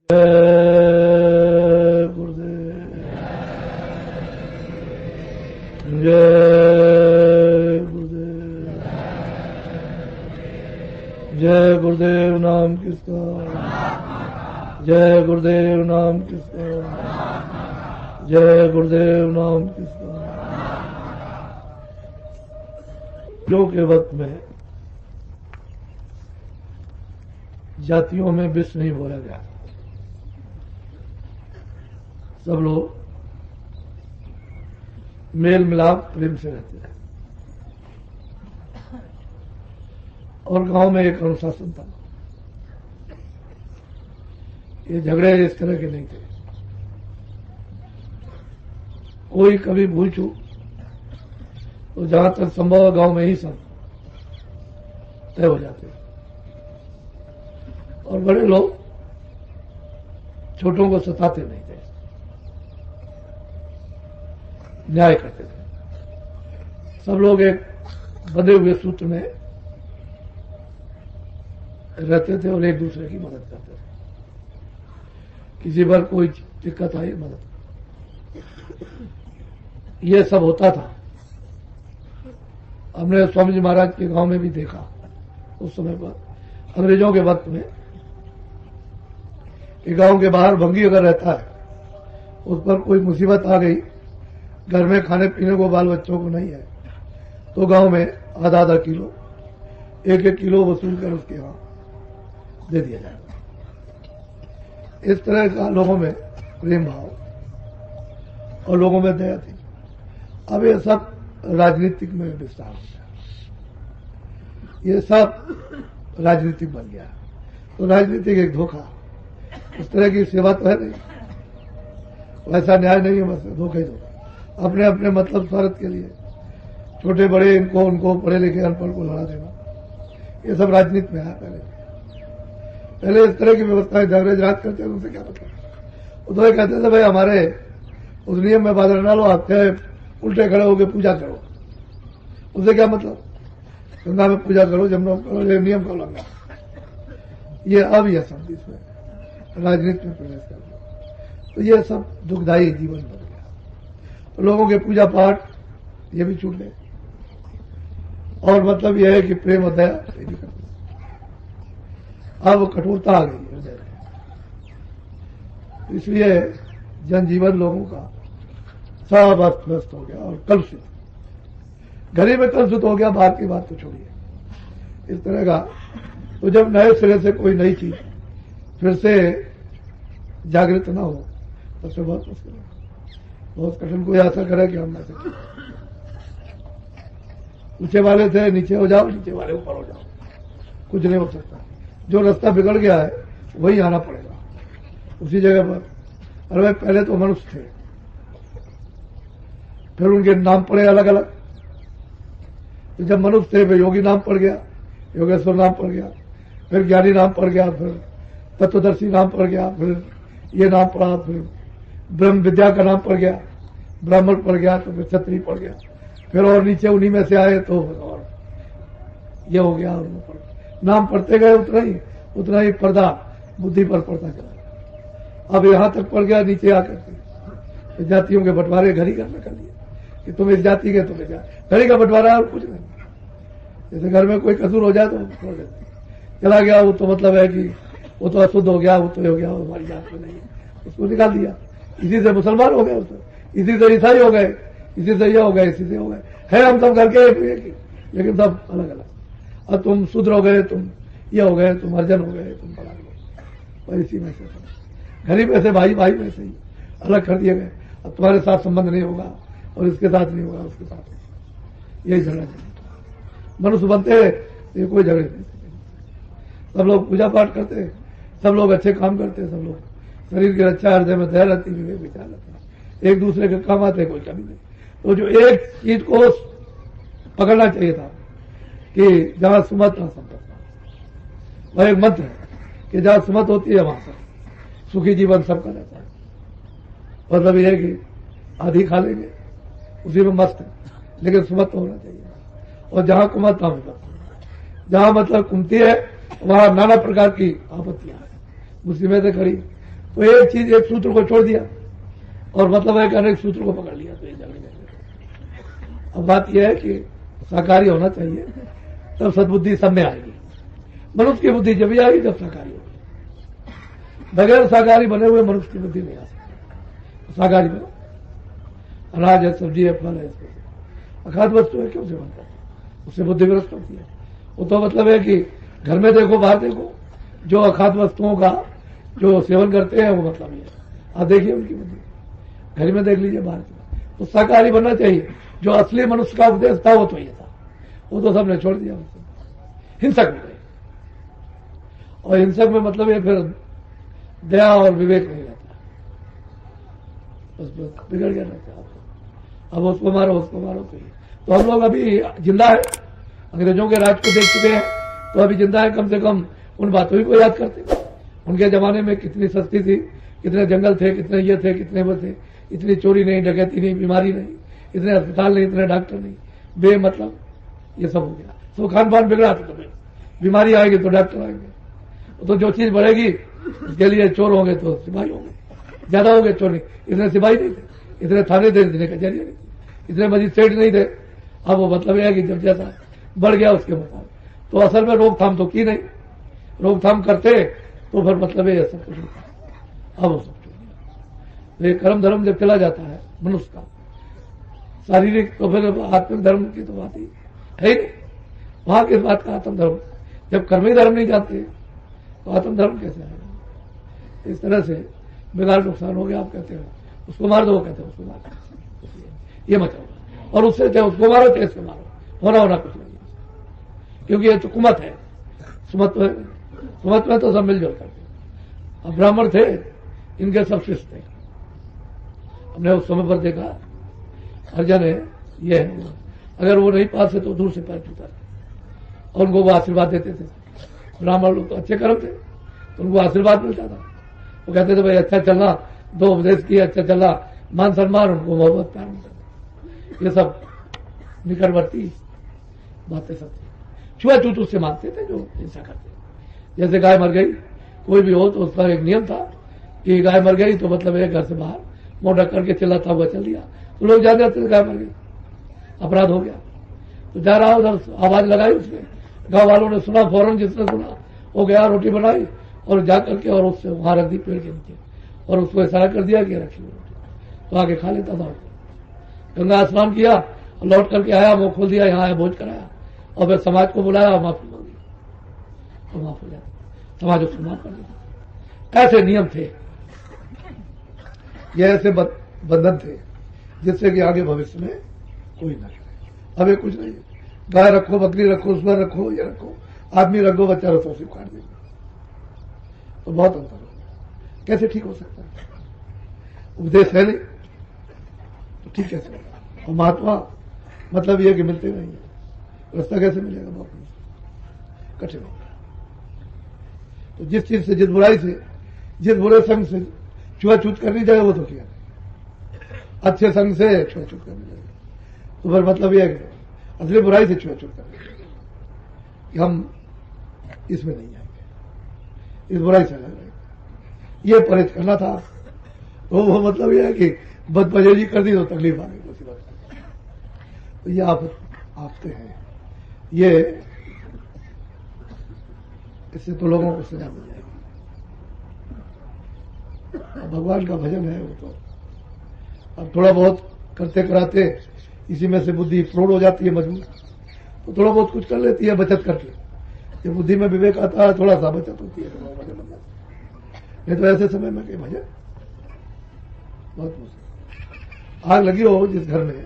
जय गुरुदेव, जय गुरुदेव, जय गुरुदेव नाम किसका, जय गुरुदेव नाम किसका, जय गुरुदेव नाम किसका। जो के वक्त में जातियों में विष नहीं बोला गया, सब लोग मेल मिलाप प्रेम से रहते हैं और गांव में एक अनुशासन था। ये झगड़े इस तरह के नहीं थे। कोई कभी भूल चूक तो जहां तक संभव है गांव में ही सब तय हो जाते हैं और बड़े लोग छोटों को सताते नहीं थे, न्याय करते थे। सब लोग एक बंधे हुए सूत्र में रहते थे और एक दूसरे की मदद करते थे। किसी पर कोई दिक्कत आई मदद, ये सब होता था। हमने स्वामी जी महाराज के गांव में भी देखा उस समय पर, अंग्रेजों के वक्त में, कि गांव के बाहर भंगी अगर रहता है, उस पर कोई मुसीबत आ गई, घर में खाने पीने को बाल बच्चों को नहीं है, तो गांव में आधा आधा किलो, एक एक किलो वसूल कर उसके यहां दे दिया जाएगा। इस तरह का लोगों में प्रेम भाव और लोगों में दया थी। अब ये सब राजनीतिक में विस्तार हो गया, ये सब राजनीतिक बन गया। तो राजनीतिक एक धोखा, उस तरह की सेवा तो है नहीं, वैसा न्याय नहीं है, बस धोखा ही धोखा। अपने अपने मतलब स्वार्थ के लिए छोटे बड़े इनको उनको पढ़े लिखे अनपढ़ को लड़ा देना, ये सब राजनीति में आया। पहले इस तरह की व्यवस्था अंग्रेज राज करते हैं, उनसे क्या मतलब। वो तो कहते थे भाई हमारे उस नियम में बाधा डालो, आपके उल्टे खड़े होकर पूजा करो, उससे क्या मतलब। गंगा में पूजा करो, जमुना में करो, ये नियम का उल्लंघन। ये अब यह सब इसमें राजनीति में प्रवेश कर दिया, तो ये सब दुखदायी जीवन बन गया। तो लोगों के पूजा पाठ ये भी छूट गए और मतलब यह है कि प्रेम और दया ये भी कर, अब कठोरता आ गई हृदय में। इसलिए जनजीवन लोगों का सब अस्त व्यस्त हो गया और कलुषित, घर ही में कलुषित हो गया, बाहर की बात तो छोड़िए। इस तरह का तो जब नए सिरे से कोई नई चीज फिर से जागृत ना हो, तब से बहुत मुश्किल है, बहुत कठिन। कोई आशा करे कि हम ऐसे ऊंचे वाले थे नीचे हो जाओ, नीचे वाले ऊपर हो जाओ, कुछ नहीं हो सकता। जो रास्ता बिगड़ गया है वही आना पड़ेगा उसी जगह पर। अरे भाई पहले तो मनुष्य थे, फिर उनके नाम पड़े अलग अलग। तो जब मनुष्य थे फिर योगी नाम पड़ गया, योगेश्वर नाम पड़ गया, फिर ज्ञानी नाम पड़ गया, फिर तत्वदर्शी नाम पड़ गया, फिर ये नाम पड़ा, फिर ब्रह्म विद्या का नाम पड़ गया, ब्राह्मण पड़ गया, तो फिर क्षत्रिय पड़ गया, फिर और नीचे उन्हीं में से आए तो और ये हो गया। और नाम पढ़ते गए उतना ही पर्दा बुद्धि पर पड़ता चला। अब यहां तक पड़ गया नीचे आकर के जातियों के बंटवारे घर ही घर में कर लिए कि तुम इस जाति के, तुम इस जाति, घर ही का बंटवारा और कुछ नहीं। जैसे घर में कोई कसूर हो जाए तो छोड़ देते, चला गया वो तो मतलब है कि वो तो अशुद्ध हो गया, वो तो हो गया, वो हमारी जात में नहीं, उसको निकाल दिया। इसी से मुसलमान हो गए, इसी से ईसाई हो गए, इसी से ये हो गए, इसी से हो गए, है हम सब घर के एक, लेकिन सब अलग अलग। अब तुम शूद्र हो गए, तुम ये हो गए, तुम अर्जन हो गए, तुम बड़ा हो गए, इसी में से गरीब में से भाई भाई में से ही अलग कर दिए गए। अब तुम्हारे साथ संबंध नहीं होगा और इसके साथ नहीं होगा, उसके साथ यही झगड़ा चलता। मनुष्य बनते ये कोई झगड़े नहीं, सब लोग पूजा पाठ करते, सब लोग अच्छे काम करते, सब लोग शरीर की रक्षा, हृदय में दया रहती, विवेक विचार रहता, एक दूसरे के काम आते, कोई कमी नहीं। तो जो एक चीज को पकड़ना चाहिए था कि जहां सुमत ना संपत्ति, वह एक मंत्र है कि जहां सुमत होती है वहां पर सुखी जीवन सबका रहता है। मतलब यह है कि आधी खा लेंगे उसी में मस्त है, लेकिन सुमत होना चाहिए। और जहां कुमत वहां विपत्ति, जहां मतलब कुमती है वहां नाना प्रकार की आपत्तियां हैं, मुसीबतें खड़ी, तो एक चीज, एक सूत्र को छोड़ दिया और मतलब है कि अनेक सूत्र को पकड़ लिया, तो ये जगह नहीं। अब बात यह है कि शाकाहारी होना चाहिए, तब सद्बुद्धि सब में आएगी। मनुष्य की बुद्धि जब भी आएगी जब शाकाहारी होगी। बगैर शाकाहारी बने हुए मनुष्य की बुद्धि नहीं आ सकती। शाकाहारी बनो, अनाज है, सब्जी है, फल है, अखाद्य वस्तु है, क्यों सेवन करते, उससे बुद्धि भ्रष्ट होती है। वो तो मतलब है कि घर में देखो, बाहर देखो, जो अखाद्य वस्तुओं का जो सेवन करते हैं वो मतलब ये आप देखिए उनकी बुद्धि। घर में देख लीजिए, बाहर तो शाकाहारी बनना चाहिए। जो असली मनुष्य का उपदेश था वो तो ये था, वो तो सबने छोड़ दिया, हिंसक हो गए। और हिंसक में मतलब ये फिर दया और विवेक नहीं रहता, बस बिगड़ गया रहता है। अब उसको मारो, उसको मारो। तो हम लोग अभी जिंदा है, अंग्रेजों के राज को देख चुके हैं, तो अभी जिंदा है, कम से कम उन बातों को याद करते। उनके जमाने में कितनी सस्ती थी, कितने जंगल थे, कितने ये थे, कितने वो थे, इतनी चोरी नहीं, डकैती नहीं, बीमारी नहीं, इतने अस्पताल नहीं, इतने डॉक्टर नहीं, बेमतलब ये सब हो गया। तो खान पान बिगड़ा तो बीमारी आएगी तो डॉक्टर आएंगे, तो जो चीज बढ़ेगी उसके लिए चोर होंगे तो सिपाही होंगे, ज्यादा होंगे चोर नहीं। इतने सिपाही नहीं थे, इतने थाने थे, इतने कचहरियां नहीं थी, इतने मजिस्ट्रेट नहीं थे। अब वो मतलब यह है कि जब जैसा बढ़ गया उसके मुताबिक, तो असल में रोकथाम तो की नहीं, रोकथाम करते तो फिर मतलब ये सब कुछ होता। अब वो सब तो ये कर्म धर्म जब चला जाता है मनुष्य का शारीरिक, तो फिर आत्मिक धर्म की तो बात ही है ही नहीं। वहां किस बात का आत्म धर्म, जब कर्म ही धर्म नहीं जानते तो आत्म धर्म कैसे आएगा। इस तरह से बेकार नुकसान हो गया। आप कहते हो उसको मार दो, वो कहते हैं उसको मार दो, ये मत होगा। और उससे चाहे उसको मारो चाहे इसको मारो, होना कुछ नहीं, क्योंकि ये तो कुमत है। सुमत में तो सब मिलजुल करते। अब ब्राह्मण थे, इनके सब शिष्य थे। हमने उस समय पर देखा अर्जन है, ये है, अगर वो नहीं पास है तो दूर से पैर छूता और उनको वो आशीर्वाद देते थे। ब्राह्मण लोग तो अच्छे कर्म थे, तो उनको आशीर्वाद मिलता था। वो कहते थे भाई अच्छा चलना, दो उपदेश किया, अच्छा चलना, मान सम्मान, उनको मोहब्बत प्यार मिलता। ये सब निकटवर्ती बातें सब थी। छुआछूत उससे मानते थे जो हिंसा करते। जैसे गाय मर गई, कोई भी हो तो उसका एक नियम था कि गाय मर गई तो मतलब एक घर से बाहर मुंह ढक करके चिल्लाता हुआ चल दिया, तो लोग जान जाते थे गाय मर गई, अपराध हो गया। तो जा रहा उधर आवाज लगाई, उसने गांव वालों ने सुना, फौरन जिसने सुना वो गया, रोटी बनाई और जा करके और उससे वहां रख दी पेड़ के नीचे, और उसको इशारा कर दिया कि रखी रोटी, तो आगे खा लेता था। गंगा स्नान किया और लौट करके आया, मुंह खोल दिया, यहाँ आया, भोज कराया और फिर समाज को बुलाया और माफी मांगी, तो माफ हो जाता, समाज उसको माफ कर देता। ऐसे नियम थे, ये ऐसे बंधन थे जिससे कि आगे भविष्य में कोई न करे। अब ये कुछ नहीं है, गाय रखो, बकरी रखो, उसमें रखो, ये रखो, आदमी रखो, बच्चा रखो, सिर्फ काट देंगे, तो बहुत अंतर हो। कैसे ठीक हो सकता है? उपदेश है नहीं तो ठीक कैसे होगा? और महात्मा मतलब ये कि मिलते नहीं है, रास्ता कैसे मिलेगा? बहुत कठिन होगा। तो जिस चीज से, जिस बुराई से, जिस बुरे संग से छुआछूत करनी चाहिए वो तो किया, अच्छे संग से छुआछूत करनी चाहिए। तो फिर मतलब यह है असली बुराई से छुआछूत करनी चाहिए कि हम इसमें नहीं आएंगे, इस बुराई से अलग रहेंगे, ये परहेज करना था। तो वो मतलब यह है कि बदपरहेजी कर दी तो तकलीफ आ गई, मुसीबत। तो ये आपते हैं, ये इससे तो लोगों को सजा मिल जाएगी। भगवान का भजन है वो तो अब थोड़ा बहुत करते कराते इसी में से बुद्धि प्रौढ़ हो जाती है, मजबूत, तो थोड़ा बहुत कुछ कर लेती है, बचत करके। जब बुद्धि में विवेक आता है थोड़ा सा बचत होती है, तो भजन बन जाता है। नहीं तो ऐसे समय में कहीं भजन बहुत मुश्किल। आग लगी हो जिस घर में,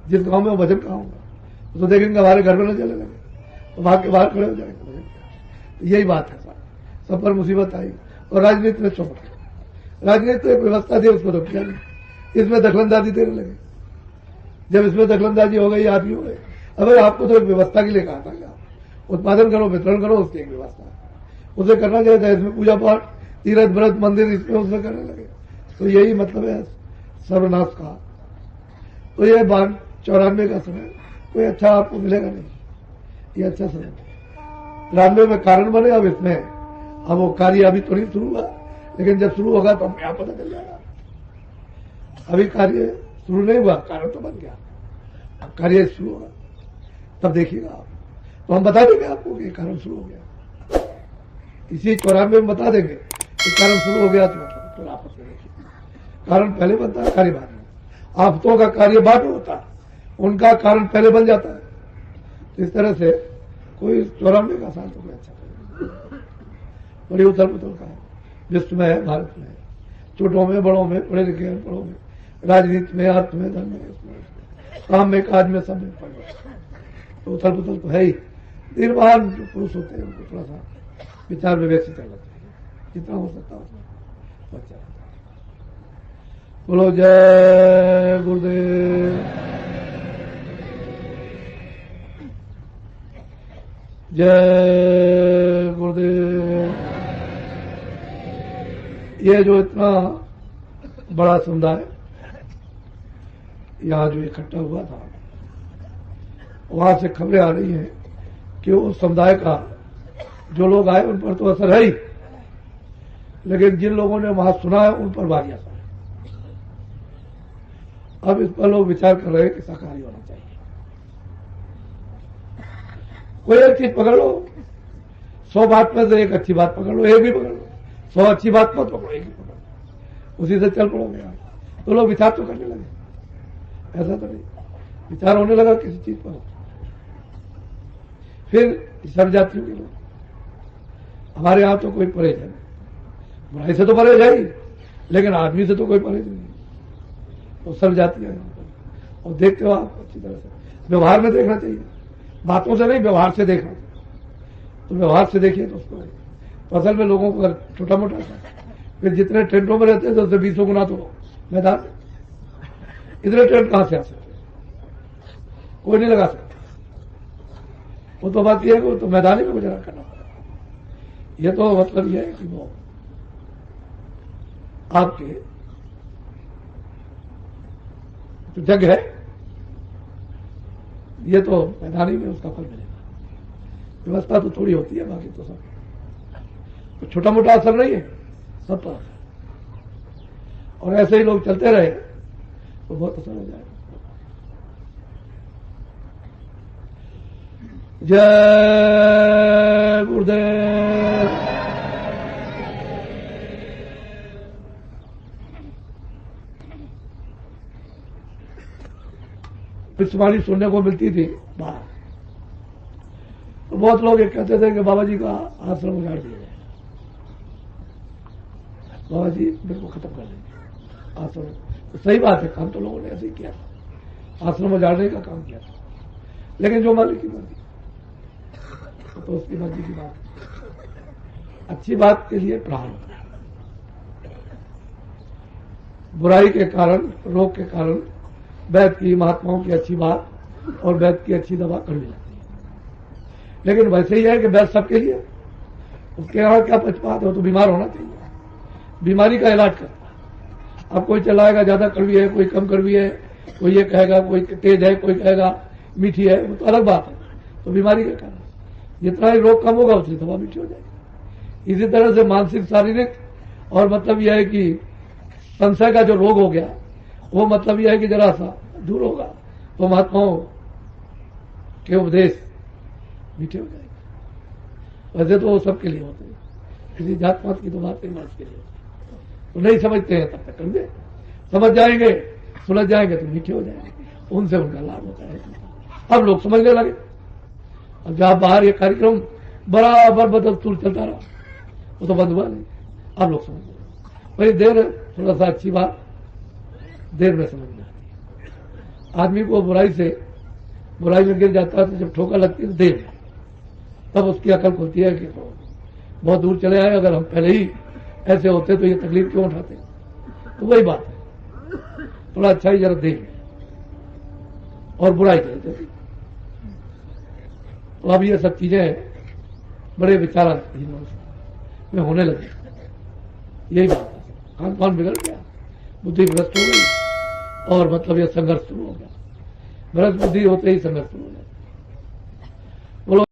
जिस गांव में वो भजन कहाँ होगा, तो देखेंगे हमारे घर में न जलने लगे, तो वहां के बाहर खड़े हो जाएंगे भजन। तो यही बात है, सब पर मुसीबत आई। और राजनीति में चौपट, राजनीति तो एक व्यवस्था थी, उसको तो किया नहीं, इसमें दखलंदाजी देने लगे। जब इसमें दखलंदाजी हो गई, आदमी हो गए। अबे आपको तो एक व्यवस्था के लिए कहा था, क्या उत्पादन करो, वितरण करो, उसकी एक व्यवस्था है, उसे करना चाहिए था। इसमें पूजा पाठ, तीर्थ व्रत, मंदिर, इसमें उसमें करने लगे, तो यही मतलब है सर्वनाश का। तो ये 94 का समय कोई अच्छा आपको मिलेगा नहीं, ये अच्छा समय 93 में कारण बने। अब इसमें अब वो कार्य अभी तो नहीं शुरू हुआ, लेकिन जब शुरू होगा तो हमें यहाँ पता चल जाएगा। अभी कार्य शुरू नहीं हुआ, कारण तो बन गया, अब कार्य शुरू होगा तब देखिएगा आप, तो हम बता देंगे आपको कि कारण शुरू हो गया। इसी 94 में बता देंगे कि कारण शुरू हो गया, तो आपस में देखिए, कारण पहले बनता है, कार्य बाद में। आफतों का कार्य बाद में होता है, उनका कारण पहले बन जाता है। तो इस तरह से कोई 94 का साल तो कोई अच्छा नहीं, बड़ी उथल पुथल का है, विश्व में है, भारत में है, छोटों में बड़ों में, पढ़े लिखे अनपढ़ों में, राजनीति में, अर्थ में, धर्म में, काम में, काज में, सब में तो उथल पुथल तो है ही। निर्वाण जो पुरुष होते हैं उनको थोड़ा सा विचार विवेक से चलना चाहिए, जितना हो सकता है उतना। बोलो जय गुरुदेव, जय गुरुदेव। ये जो इतना बड़ा समुदाय यहाँ जो इकट्ठा हुआ था, वहां से खबरें आ रही हैं कि उस समुदाय का जो लोग आए उन पर तो असर है ही, लेकिन जिन लोगों ने वहां सुना है उन पर भारी असर है। अब इस पर लोग विचार कर रहे हैं कि शाकाहारी होना चाहिए। कोई एक चीज पकड़ लो, 100 बात में से एक अच्छी बात पकड़ लो, एक भी पकड़ लो, 100 अच्छी बात मत पकड़ो, एक ही पकड़ो, उसी से चल पड़ोगे आप। तो लोग विचार तो करने लगे, ऐसा तो नहीं, विचार होने लगा किसी चीज पर। फिर सब जातियों के लोग, हमारे यहां तो कोई परहेज है, बुराई से तो परहेज है ही, लेकिन आदमी से तो कोई परहेज नहीं, तो सब जातियां यहाँ पर। और देखते हो आप अच्छी तरह से, व्यवहार में देखना चाहिए, बातों से नहीं, व्यवहार से देखना। तो व्यवहार से देखिए तो उसको तो असल में लोगों को अगर छोटा मोटा था, फिर जितने टेंटों में रहते हैं तो 20 गुना तो मैदान, इतने टेंट कहां से आ सकते, कोई नहीं लगा सकता। वो तो बात यह है कि वो तो मैदान में गुजारा करना पड़ेगा। ये तो मतलब यह है कि वो आपके तो जग है, ये तो मैदानी में उसका फल मिलेगा। व्यवस्था तो थोड़ी होती है, बाकी तो सब तो छोटा मोटा असर नहीं है, सब पर असर। और ऐसे ही लोग चलते रहे तो बहुत असर हो जाएगा। जय गुरुदेव। विश्ववाणी सुनने को मिलती थी बाहर, तो बहुत लोग ये कहते थे कि बाबा जी का आश्रम उजाड़ दिया जाए, बाबा जी मेरे को खत्म कर देंगे आश्रम। तो सही बात है, काम तो लोगों ने ऐसे ही किया था, आश्रम उजाड़ने का काम किया था। लेकिन जो मालिक की मर्जी, तो उसकी मर्जी की बात, अच्छी बात के लिए प्रहार होता है। बुराई के कारण, रोग के कारण वैद्य की, महात्माओं की अच्छी बात और वैद्य की अच्छी दवा कड़वी लगती है। लेकिन वैसे ही है कि वैद्य सबके लिए, उसके यहाँ क्या पक्षपात है, वो तो बीमार होना चाहिए, बीमारी का इलाज करता है। अब कोई चलाएगा ज्यादा कड़वी है, कोई कम कड़वी है, कोई ये कहेगा कोई तेज है, कोई कहेगा मीठी है, वो तो अलग बात है। तो बीमारी के कारण जितना ही रोग कम होगा उतनी दवा मीठी हो जाएगी। इसी तरह से मानसिक, शारीरिक, और मतलब यह है कि संशय का जो रोग हो गया, वो मतलब यह है कि जरा सा दूर होगा तो महात्माओं के उपदेश मीठे हो जाएंगे। वैसे तो वो सबके लिए होते हैं, किसी जात पात की तो बात नहीं, मानस के लिए तो नहीं समझते हैं, तब तक करेंगे, समझ जाएंगे, सुलझ जाएंगे तो मीठे हो जाएंगे, उनसे उनका लाभ होता है। अब लोग समझने लगे। अब जहां बाहर ये कार्यक्रम बराबर बदस्तूर चलता रहा, वो तो बंद हुआ नहीं, अब लोग समझ गए। वही देर है, थोड़ा सा अच्छी बात देर में समझ में आती है। आदमी को बुराई में गिर जाता है, तो जब ठोकर लगती है तो देर में, तब उसकी अकल खुलती है कि तो बहुत दूर चले आए, अगर हम पहले ही ऐसे होते तो ये तकलीफ क्यों उठाते। तो वही बात है, थोड़ा अच्छा ही जरा देर में और बुराई कहते थे। तो अब ये सब चीजें बड़े विचाराधीन में होने लगे, यही बात है। खान पान बिगड़ गया, बुद्धि भ्रष्ट हो गई, और मतलब यह संघर्ष शुरू हो गया। भ्रष्ट बुद्धि होते ही संघर्ष शुरू हो गया। बोलो